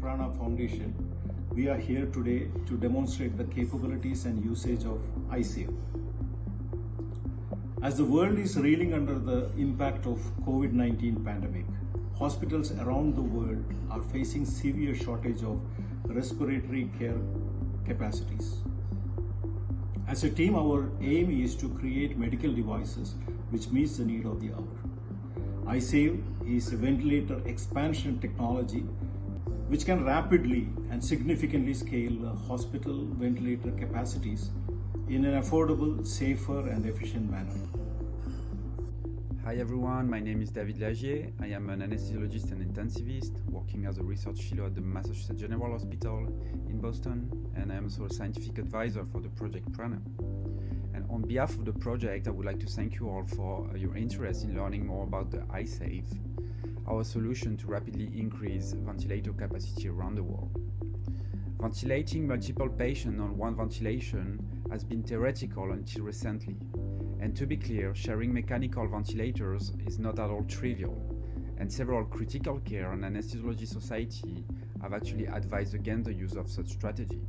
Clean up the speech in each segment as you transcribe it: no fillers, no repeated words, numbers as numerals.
Prana Foundation, we are here today to demonstrate the capabilities and usage of iSave. As the world is reeling under the impact of COVID-19 pandemic, hospitals around the world are facing severe shortage of respiratory care capacities. As a team, our aim is to create medical devices which meets the need of the hour. iSave is a ventilator expansion technology which can rapidly and significantly scale hospital ventilator capacities in an affordable, safer and efficient manner. Hi everyone, my name is David Lagier. I am an anesthesiologist and intensivist working as a research fellow at the Massachusetts General Hospital in Boston, and I am also a scientific advisor for the project Prana. And on behalf of the project, I would like to thank you all for your interest in learning more about the iSave, our solution to rapidly increase ventilator capacity around the world. Ventilating multiple patients on one ventilation has been theoretical until recently. And to be clear, sharing mechanical ventilators is not at all trivial, and several critical care and anesthesiology society have actually advised against the use of such strategy.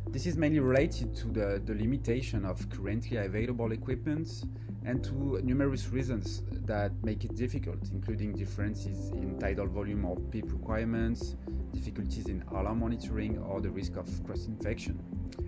This is mainly related to the limitation of currently available equipment and to numerous reasons that make it difficult, including differences in tidal volume or PEEP requirements, difficulties in alarm monitoring, or the risk of cross-infection.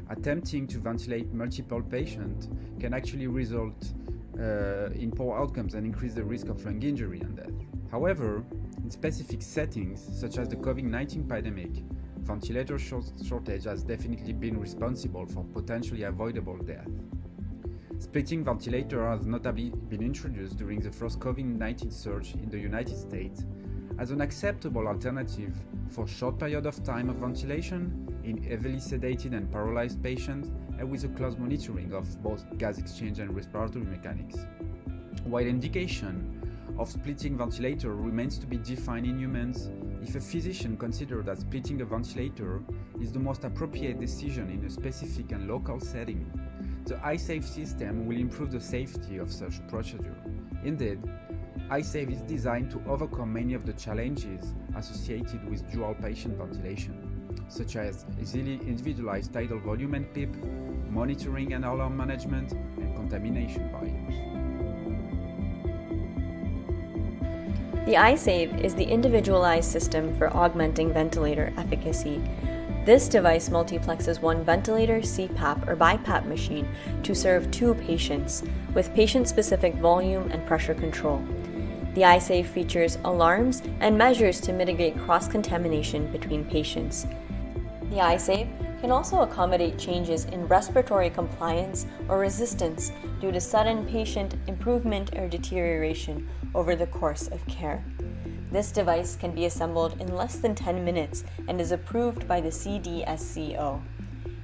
Attempting to ventilate multiple patients can actually result in poor outcomes and increase the risk of lung injury and death. However, in specific settings, such as the COVID-19 pandemic, ventilator shortage has definitely been responsible for potentially avoidable death. Splitting ventilator has notably been introduced during the first COVID-19 surge in the United States as an acceptable alternative for short period of time of ventilation in heavily sedated and paralyzed patients and with a close monitoring of both gas exchange and respiratory mechanics. While indication of splitting ventilator remains to be defined in humans, if a physician considers that splitting a ventilator is the most appropriate decision in a specific and local setting, the iSave system will improve the safety of such procedure. Indeed, iSave is designed to overcome many of the challenges associated with dual patient ventilation, such as easily individualized tidal volume and PEEP, monitoring and alarm management, and contamination barriers. The iSave is the Individualized System for Augmenting Ventilator Efficacy. This device multiplexes one ventilator, CPAP, or BiPAP machine to serve two patients with patient-specific volume and pressure control. The iSave features alarms and measures to mitigate cross-contamination between patients. The iSave can also accommodate changes in respiratory compliance or resistance due to sudden patient improvement or deterioration over the course of care. This device can be assembled in less than 10 minutes and is approved by the CDSCO.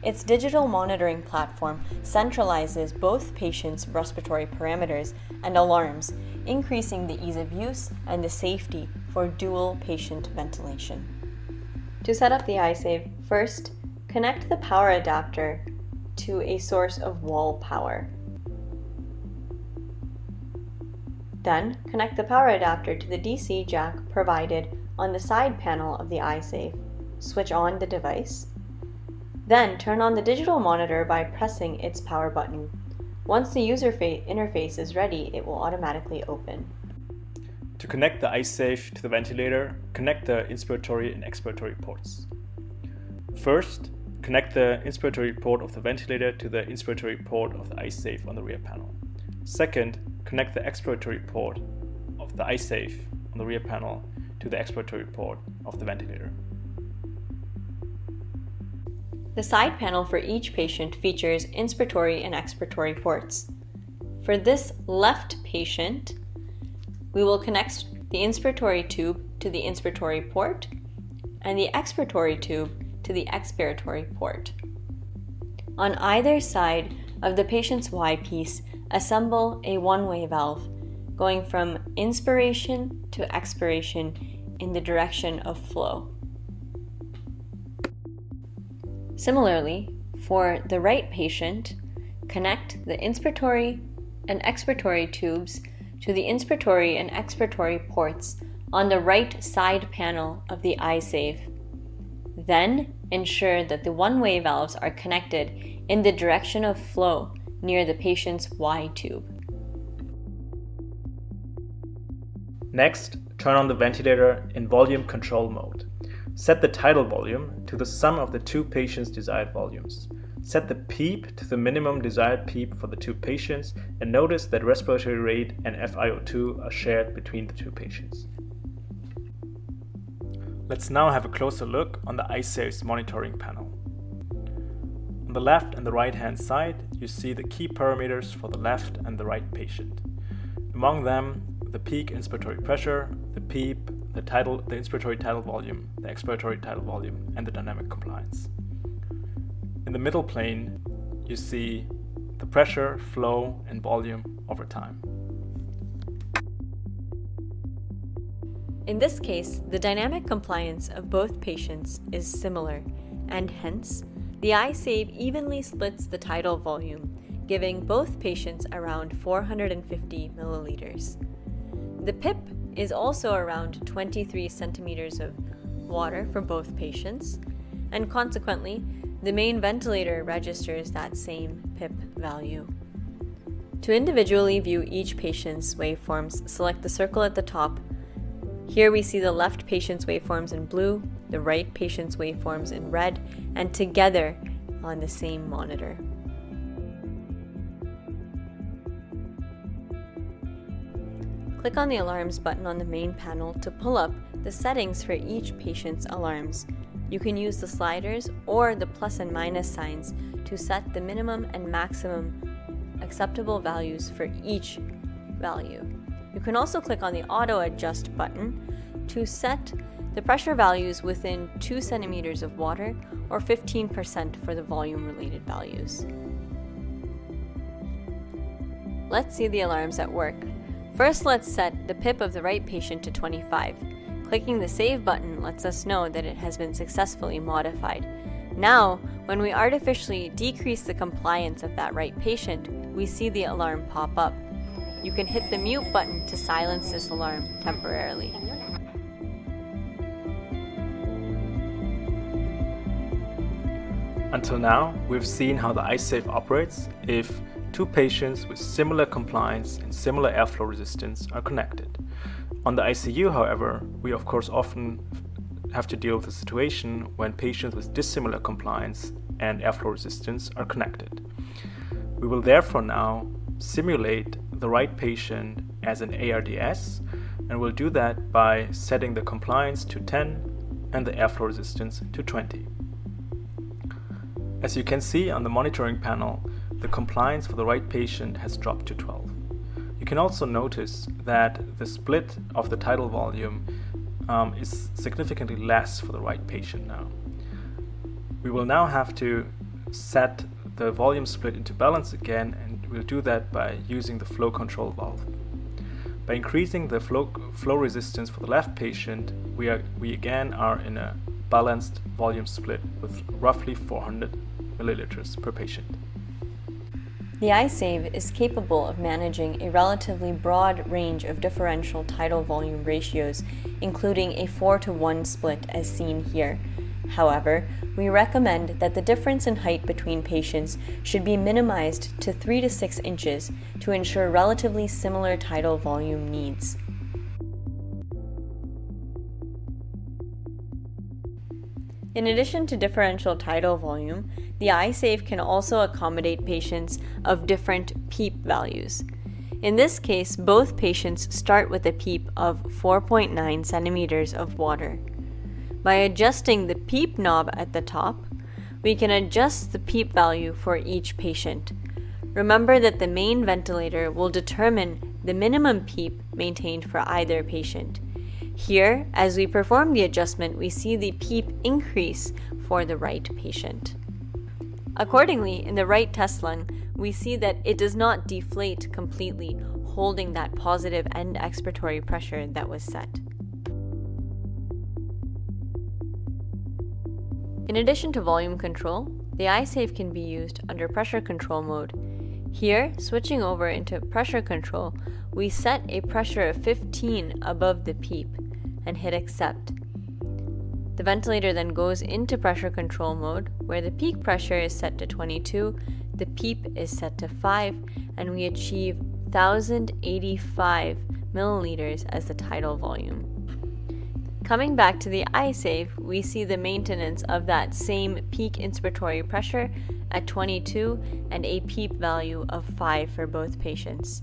Its digital monitoring platform centralizes both patients' respiratory parameters and alarms, increasing the ease of use and the safety for dual patient ventilation. To set up the iSave, first, connect the power adapter to a source of wall power. Then, connect the power adapter to the DC jack provided on the side panel of the iSave. Switch on the device. Then, turn on the digital monitor by pressing its power button. Once the user interface is ready, it will automatically open. To connect the iSave to the ventilator, connect the inspiratory and expiratory ports. First, connect the inspiratory port of the ventilator to the inspiratory port of the iSave on the rear panel. Second, connect the expiratory port of the iSave on the rear panel to the expiratory port of the ventilator. The side panel for each patient features inspiratory and expiratory ports. For this left patient, we will connect the inspiratory tube to the inspiratory port and the expiratory tube to the expiratory port. On either side of the patient's Y-piece, assemble a one-way valve going from inspiration to expiration in the direction of flow. Similarly, for the right patient, connect the inspiratory and expiratory tubes to the inspiratory and expiratory ports on the right side panel of the iSave. Then, ensure that the one-way valves are connected in the direction of flow near the patient's Y tube. Next, turn on the ventilator in volume control mode. Set the tidal volume to the sum of the two patients' desired volumes. Set the PEEP to the minimum desired PEEP for the two patients, and notice that respiratory rate and FiO2 are shared between the two patients. Let's now have a closer look on the iSave's monitoring panel. On the left and the right hand side, you see the key parameters for the left and the right patient. Among them, the peak inspiratory pressure, the PEEP, the inspiratory tidal volume, the expiratory tidal volume, and the dynamic compliance. In the middle plane, you see the pressure, flow, and volume over time. In this case, the dynamic compliance of both patients is similar, and hence, the iSave evenly splits the tidal volume, giving both patients around 450 milliliters. The PIP is also around 23 centimeters of water for both patients, and consequently, the main ventilator registers that same PIP value. To individually view each patient's waveforms, select the circle at the top. Here we see the left patient's waveforms in blue, the right patient's waveforms in red, and together on the same monitor. Click on the Alarms button on the main panel to pull up the settings for each patient's alarms. You can use the sliders or the plus and minus signs to set the minimum and maximum acceptable values for each value. You can also click on the Auto Adjust button to set the pressure values within 2 centimeters of water or 15% for the volume-related values. Let's see the alarms at work. First, let's set the PIP of the right patient to 25. Clicking the Save button lets us know that it has been successfully modified. Now, when we artificially decrease the compliance of that right patient, we see the alarm pop up. You can hit the mute button to silence this alarm temporarily. Until now, we've seen how the iSave operates if two patients with similar compliance and similar airflow resistance are connected. On the ICU, however, we of course often have to deal with a situation when patients with dissimilar compliance and airflow resistance are connected. We will therefore now simulate the right patient as an ARDS, and we'll do that by setting the compliance to 10 and the airflow resistance to 20. As you can see on the monitoring panel, the compliance for the right patient has dropped to 12. You can also notice that the split of the tidal volume is significantly less for the right patient now. We will now have to set the volume split into balance again, and we'll do that by using the flow control valve. By increasing the flow resistance for the left patient, we again are in a balanced volume split with roughly 400 milliliters per patient. The iSave is capable of managing a relatively broad range of differential tidal volume ratios, including a 4-to-1 split as seen here. However, we recommend that the difference in height between patients should be minimized to 3 to 6 inches to ensure relatively similar tidal volume needs. In addition to differential tidal volume, the iSave can also accommodate patients of different PEEP values. In this case, both patients start with a PEEP of 4.9 centimeters of water. By adjusting the PEEP knob at the top, we can adjust the PEEP value for each patient. Remember that the main ventilator will determine the minimum PEEP maintained for either patient. Here, as we perform the adjustment, we see the PEEP increase for the right patient. Accordingly, in the right test lung, we see that it does not deflate completely, holding that positive end expiratory pressure that was set. In addition to volume control, the iSave can be used under pressure control mode. Here, switching over into pressure control, we set a pressure of 15 above the PEEP and hit accept. The ventilator then goes into pressure control mode, where the peak pressure is set to 22, the PEEP is set to 5, and we achieve 1,085 milliliters as the tidal volume. Coming back to the iSave, we see the maintenance of that same peak inspiratory pressure at 22 and a PEEP value of 5 for both patients.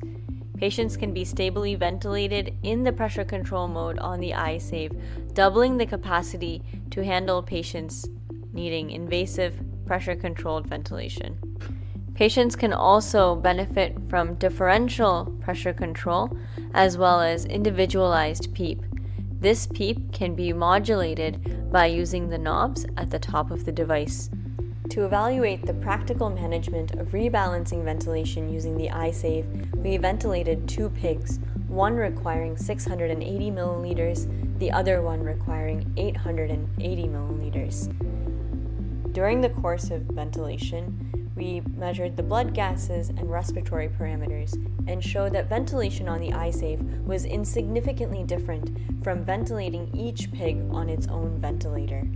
Patients can be stably ventilated in the pressure control mode on the iSave, doubling the capacity to handle patients needing invasive, pressure-controlled ventilation. Patients can also benefit from differential pressure control as well as individualized PEEP. This PEEP can be modulated by using the knobs at the top of the device. To evaluate the practical management of rebalancing ventilation using the iSave, we ventilated 2 pigs, one requiring 680 milliliters, the other one requiring 880 milliliters. During the course of ventilation, we measured the blood gases and respiratory parameters and showed that ventilation on the iSave was insignificantly different from ventilating each pig on its own ventilator.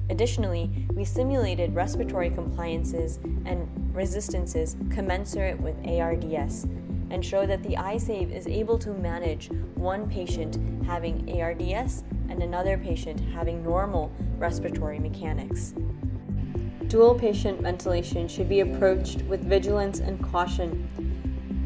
Additionally, we simulated respiratory compliances and resistances commensurate with ARDS and show that the iSave is able to manage one patient having ARDS and another patient having normal respiratory mechanics. Dual patient ventilation should be approached with vigilance and caution.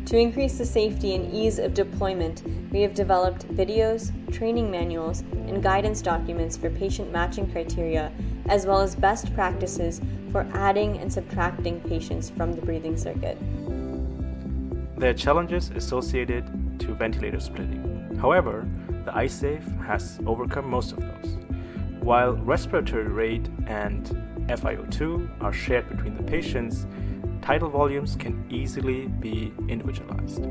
To increase the safety and ease of deployment, we have developed videos, training manuals, and guidance documents for patient matching criteria, as well as best practices for adding and subtracting patients from the breathing circuit. There are challenges associated to ventilator splitting. However, the iSave has overcome most of those. While respiratory rate and FiO2 are shared between the patients, tidal volumes can easily be individualized.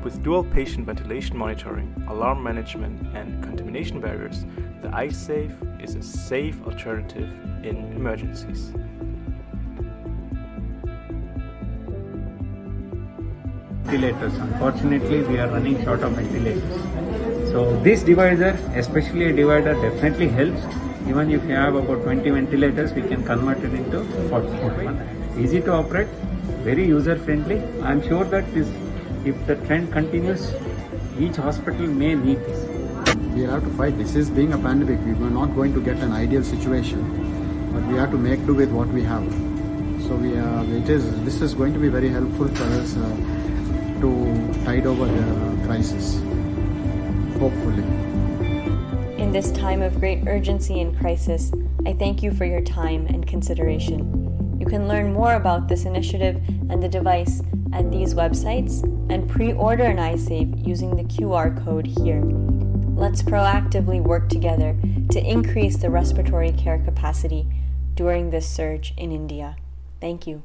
With dual patient ventilation monitoring, alarm management, and contamination barriers, the iSave is a safe alternative in emergencies. Ventilators. Unfortunately, we are running short of ventilators. So this divisor, especially a divider, definitely helps. Even if you have about 20 ventilators, we can convert it into 40. Easy to operate, very user friendly. I am sure that if the trend continues, each hospital may need this. We have to fight. This is being a pandemic. We were not going to get an ideal situation, but we have to make do with what we have. So this is going to be very helpful for us to tide over the crisis, hopefully. In this time of great urgency and crisis, I thank you for your time and consideration. You can learn more about this initiative and the device at these websites and pre-order an iSave using the QR code here. Let's proactively work together to increase the respiratory care capacity during this surge in India. Thank you.